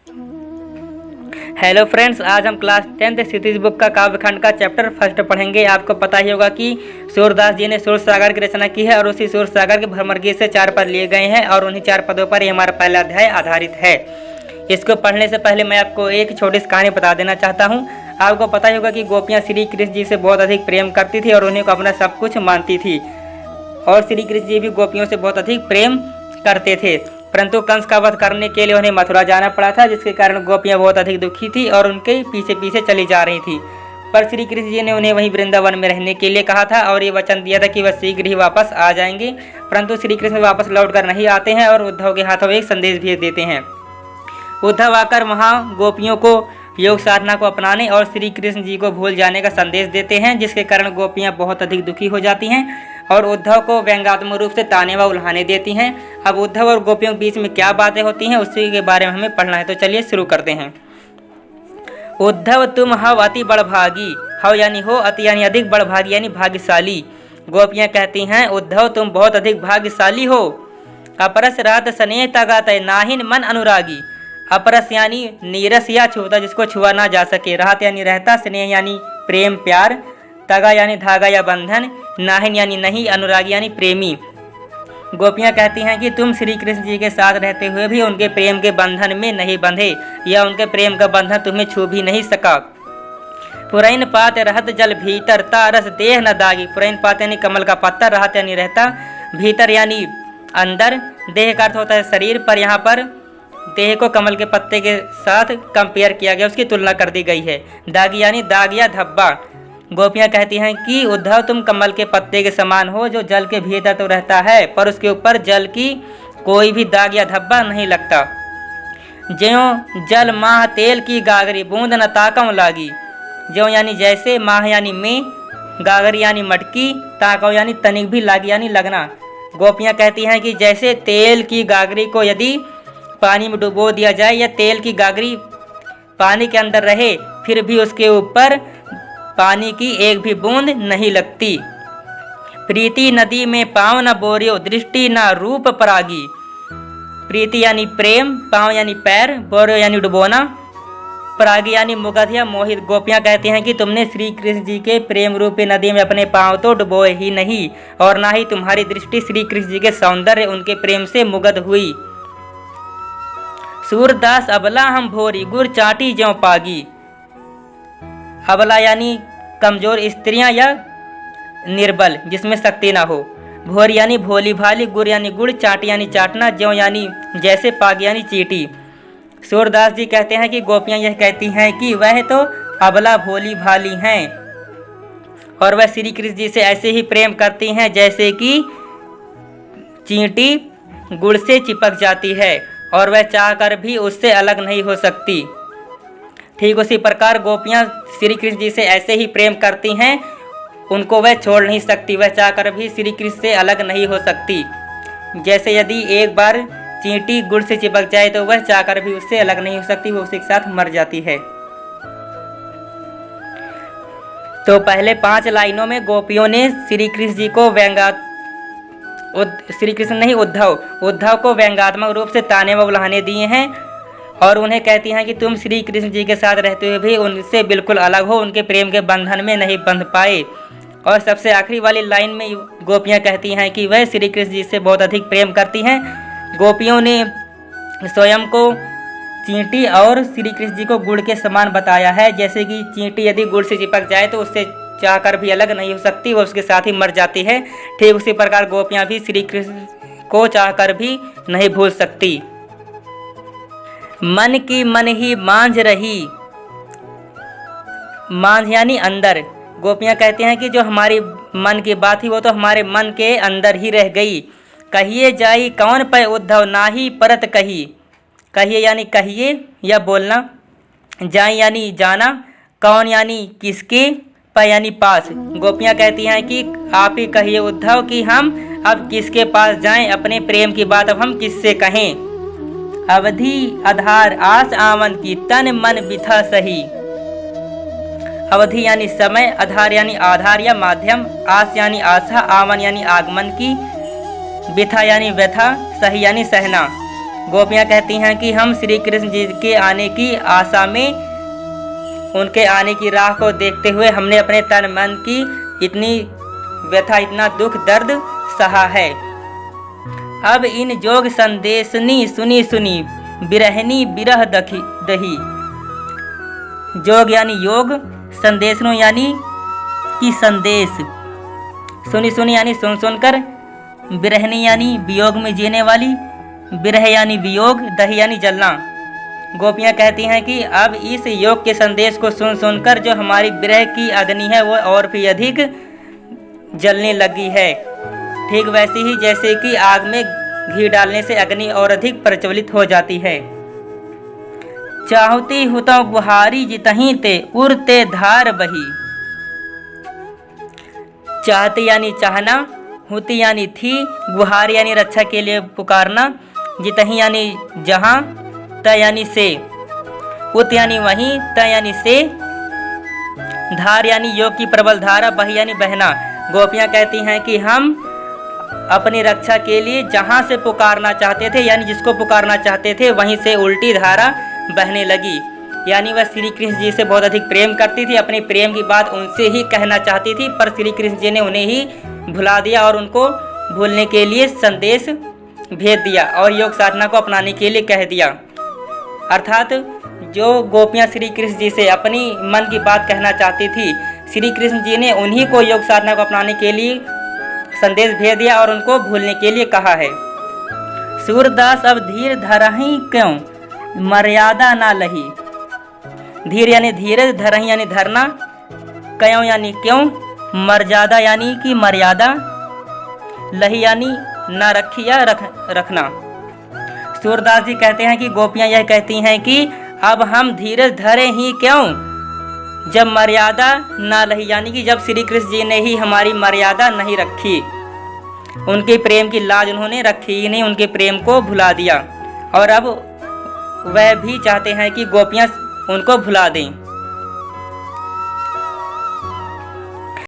Hello friends, आज हम class 10th क्षितिज book का काव्यखंड का चैप्टर फर्स्ट पढ़ेंगे। आपको पता ही होगा कि सूरदास जी ने सूरसागर की रचना की है और उसी सूरसागर के भ्रमरगीत से 4 पद लिए गए हैं और उन्हीं 4 पदों पर ये हमारा पहला अध्याय आधारित है। इसको पढ़ने से पहले मैं आपको एक छोटी सी कहानी बता देना चाहता हूँ। आपको पता ही होगा कि गोपियाँ श्री कृष्ण जी से बहुत अधिक प्रेम करती थी और उन्हें को अपना सब कुछ मानती थी और श्री कृष्ण जी भी गोपियों से बहुत अधिक प्रेम करते थे। परंतु कंस का वध करने के लिए उन्हें मथुरा जाना पड़ा था, जिसके कारण गोपियाँ बहुत अधिक दुखी थी और उनके पीछे पीछे चली जा रही थी। पर श्री कृष्ण जी ने उन्हें वहीं वृंदावन में रहने के लिए कहा था और ये वचन दिया था कि वह शीघ्र ही वापस आ जाएंगे। परंतु श्री कृष्ण वापस लौट कर नहीं आते हैं और उद्धव के हाथों एक संदेश भेज देते हैं। उद्धव आकर वहाँ गोपियों को योग साधना को अपनाने और श्री कृष्ण जी को भूल जाने का संदेश देते हैं, जिसके कारण गोपियाँ बहुत अधिक दुखी हो जाती हैं और उद्धव को व्यंग्यात्मक रूप से ताने व उल्हाने देती हैं। अब उद्धव और गोपियों के बीच में क्या बातें होती हैं उसी के बारे में हमें पढ़ना है, तो चलिए शुरू करते हैं। उद्धव तुम हव अति बड़भागी, हव यानी हो, अति यानी अधिक, बड़भागी यानी भाग्यशाली। गोपियाँ कहती हैं उद्धव तुम बहुत अधिक भाग्यशाली हो। अपरस रात स्नेह तगात नाहिन मन अनुरागी। अपरस यानी नीरस या छूता जिसको छुआ ना जा सके, राहत यानी रहता, स्नेह यानी प्रेम प्यार, तगा यानी धागा या बंधन, नाहिन यानी नहीं, अनुरागी यानी प्रेमी। गोपियाँ कहती हैं कि तुम श्री कृष्ण जी के साथ रहते हुए भी उनके प्रेम के बंधन में नहीं बंधे या उनके प्रेम का बंधन तुम्हें छू भी नहीं सका। पुरैन पात रहत जल भीतर, तारस देह न दागी। पुरैन पात यानी कमल का पत्ता, रहत यानी रहता, भीतर यानी अंदर, देह का अर्थ होता है शरीर, पर यहाँ पर देह को कमल के पत्ते के साथ कंपेयर किया गया, उसकी तुलना कर दी गई है। दागी यानी दाग या धब्बा। गोपियाँ कहती हैं कि उद्धव तुम कमल के पत्ते के समान हो जो जल के भीतर तो रहता है पर उसके ऊपर जल की कोई भी दाग या धब्बा नहीं लगता। ज्यों जल माह तेल की गागरी, बूंद न ताकम लागी। ज्यों यानी जैसे, माह यानी में, गागरी यानी मटकी, ताकव यानी तनिक भी, लागी यानी लगना। गोपियाँ कहती हैं कि जैसे तेल की गागरी को यदि पानी में डुबो दिया जाए या तेल की गागरी पानी के अंदर रहे फिर भी उसके ऊपर पानी की एक भी बूंद नहीं लगती। प्रीति नदी में पाँव न बोरियो, दृष्टि न रूप परागी। प्रीति यानी प्रेम, पाँव यानी पैर, बोरियो यानी डुबोना, परागी यानी मुग्ध या मोहित। गोपियाँ कहती हैं कि तुमने श्री कृष्ण जी के प्रेम रूपी नदी में अपने पाँव तो डुबोए ही नहीं और ना ही तुम्हारी दृष्टि श्री कृष्ण जी के सौंदर्य उनके प्रेम से मुग्ध हुई। सूरदास अबला हम भोरी, गुर चाटी ज्यों पागी। अबला यानी कमजोर स्त्रियां या निर्बल जिसमें शक्ति ना हो। भोर यानी भोली भाली, गुड़ यानी गुड़, चाटी यानी चाटना, ज्यों यानी जैसे, पाग यानी चीटी। सूरदास जी कहते हैं कि गोपियां यह कहती हैं कि वह तो अबला भोली भाली हैं और वह श्री कृष्ण जी से ऐसे ही प्रेम करती हैं जैसे कि चींटी गुड़ से चिपक जाती है और वह चाहकर भी उससे अलग नहीं हो सकती। ठीक उसी प्रकार गोपियाँ श्री कृष्ण जी से ऐसे ही प्रेम करती हैं, उनको वह छोड़ नहीं सकती, वह चाहकर भी श्री कृष्ण से अलग नहीं हो सकती। जैसे यदि एक बार चींटी गुड़ से चिपक जाए तो वह चाहकर भी उससे अलग नहीं हो सकती, वो उसी के साथ मर जाती है। तो पहले 5 लाइनों में गोपियों ने श्री कृष्ण जी को श्री कृष्ण नहीं उद्धव को व्यंग्यात्मक रूप से ताने व उल्हाने दिए हैं और उन्हें कहती हैं कि तुम श्री कृष्ण जी के साथ रहते हुए भी उनसे बिल्कुल अलग हो, उनके प्रेम के बंधन में नहीं बंध पाए। और सबसे आखिरी वाली लाइन में गोपियाँ कहती हैं कि वह श्री कृष्ण जी से बहुत अधिक प्रेम करती हैं। गोपियों ने स्वयं को चींटी और श्री कृष्ण जी को गुड़ के समान बताया है। जैसे कि चींटी यदि गुड़ से चिपक जाए तो उससे चाहकर भी अलग नहीं हो सकती, वो उसके साथ ही मर जाती है। ठीक उसी प्रकार गोपियाँ भी श्री कृष्ण को चाहकर भी नहीं भूल सकती। मन की मन ही मांझ रही, मांझ यानी अंदर। गोपियाँ कहते हैं कि जो हमारी मन की बात थी वो तो हमारे मन के अंदर ही रह गई। कहिए जाई कौन पे उद्धव नाही परत कही। कहिए यानी कहिए या बोलना, जाई यानी जाना, कौन यानी किसके, पे यानी पास। गोपियाँ कहती हैं कि आप ही कहिए उद्धव कि हम अब किसके पास जाएं, अपने प्रेम की बात अब हम किससे कहें। अवधि आधार आस आवन की, तन मन बिथा सही। अवधि यानी समय, आधार यानी आधार या माध्यम, आस यानी आशा, आवन यानी आगमन की, बिथा यानी व्यथा, सही यानी सहना। गोपियाँ कहती हैं कि हम श्री कृष्ण जी के आने की आशा में, उनके आने की राह को देखते हुए हमने अपने तन मन की इतनी व्यथा, इतना दुख दर्द सहा है। अब इन जोग संदेशनी सुनी सुनी, बिरहनी बिरह दही। जोग यानी योग, संदेशनो यानी कि संदेश, सुनी सुनी यानी सुन सुनकर, बिरहनी यानी वियोग में जीने वाली, बिरह यानी वियोग, दही यानी जलना। गोपियाँ कहती हैं कि अब इस योग के संदेश को सुन सुनकर जो हमारी विरह की अग्नि है वो और भी अधिक जलने लगी है। ठीक वैसे ही जैसे कि आग में घी डालने से अग्नि और अधिक प्रज्वलित हो जाती है। चाहती हुतौ गुहारी जितहीं ते उड़ते धार बही। चाहती यानी चाहना, हुती यानी थी, गुहार यानी रक्षा के लिए पुकारना, जितहीं यानी जहाँ, त यानी से, उत यानी वहीं, त यानी से, धार यानी योग की प्रबल धारा, बही यानी बहना। गोपियाँ कहती हैं कि हम अपनी रक्षा के लिए जहाँ से पुकारना चाहते थे, यानी जिसको पुकारना चाहते थे, वहीं से उल्टी धारा बहने लगी। यानी वह श्री कृष्ण जी से बहुत अधिक प्रेम करती थी, अपने प्रेम की बात उनसे ही कहना चाहती थी, पर श्री कृष्ण जी ने उन्हें ही भुला दिया और उनको भूलने के लिए संदेश भेज दिया और योग साधना को अपनाने के लिए कह दिया। अर्थात जो गोपियाँ श्री कृष्ण जी से अपनी मन की बात कहना चाहती थी, श्री कृष्ण जी ने उन्हीं को योग साधना को अपनाने के लिए संदेश भेज दिया और उनको भूलने के लिए कहा है। सूरदास अब धीर धरहि क्यों, मर्यादा ना लही। धीर यानी धीरज, धरहि यानी धरना, क्यों यानी क्यों, मर्यादा यानी कि मर्यादा, लही यानी ना रखी या रखना। सूरदास जी कहते हैं कि गोपियाँ यह कहती हैं कि अब हम धीरज धरे ही क्यों, जब मर्यादा ना लही, यानी कि जब श्री कृष्ण जी ने ही हमारी मर्यादा नहीं रखी, उनके प्रेम की लाज उन्होंने रखी ही नहीं, उनके प्रेम को भुला दिया और अब वह भी चाहते हैं कि गोपियाँ उनको भुला दें।